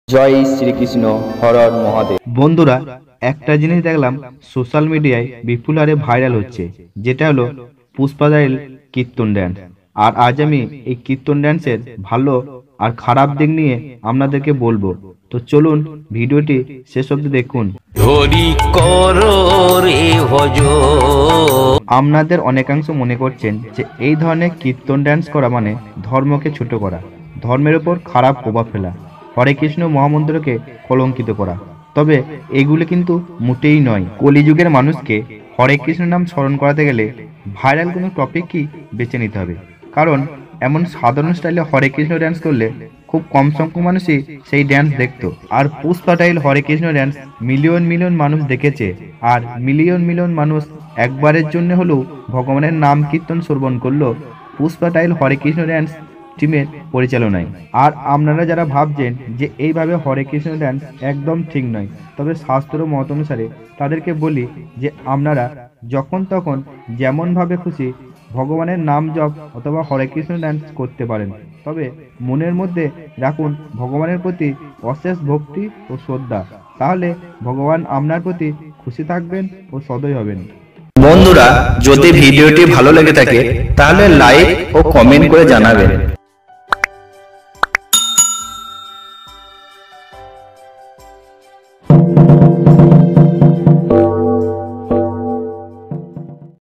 জয় শ্রীকৃষ্ণ, হর হর মহাদেব। বন্ধুরা, একটা জিনিস দেখলাম সোশ্যাল মিডিয়ায় বিপুল হারে ভাইরাল হচ্ছে, যেটা হলো পুষ্পাদাইল কীর্তন ড্যান্স। আর আজ আমি এই কীর্তন ড্যান্সের ভালো আর খারাপ দিক নিয়ে আপনাদেরকে বলবো। তো চলুন ভিডিওটি শেষ অবধি দেখুন। আপনাদের অনেকাংশ মনে করছেন যে এই ধরনের কীর্তন ড্যান্স করা মানে ধর্মকে ছোট করা, ধর্মের উপর খারাপ প্রভাব ফেলা, হরে কৃষ্ণ মহামন্ত্রকে কলঙ্কিত করা। তবে এগুলি কিন্তু মোটেই নয়। কলিযুগের মানুষকে হরে কৃষ্ণ নাম স্মরণ করাতে গেলে ভাইরাল কোনো টপিকই বেছে নিতে হবে, কারণ এমন সাধারণ স্টাইলে হরে কৃষ্ণ ড্যান্স করলে খুব কম সংখ্যক মানুষই সেই ড্যান্স দেখতো। আর পুষ্পাটাইল হরে কৃষ্ণ ড্যান্স মিলিয়ন মিলিয়ন মানুষ দেখেছে, আর মিলিয়ন মিলিয়ন মানুষ একবারের জন্য হলেও ভগবানের নাম কীর্তন শ্রবণ করলো পুষ্পাটাইল হরে কৃষ্ণ ড্যান্স টিমের পরিচালনায়। আর আপনারা যারা ভাবছেন যে এইভাবে হরে কৃষ্ণ ড্যান্স একদম ঠিক নয়, তবে শাস্ত্র মত অনুসারে তাদেরকে বলি যে আপনারা যখন তখন যেমনভাবে খুশি ভগবানের নাম জপ অথবা হরে কৃষ্ণ ড্যান্স করতে পারেন, তবে মনের মধ্যে রাখুন ভগবানের প্রতি অশেষ ভক্তি ও শ্রদ্ধা। তাহলে ভগবান আপনার প্রতি খুশি থাকবেন ও সদয় হবেন। বন্ধুরা, যদি ভিডিওটি ভালো লেগে থাকে তাহলে লাইক ও কমেন্ট করে জানাবেন।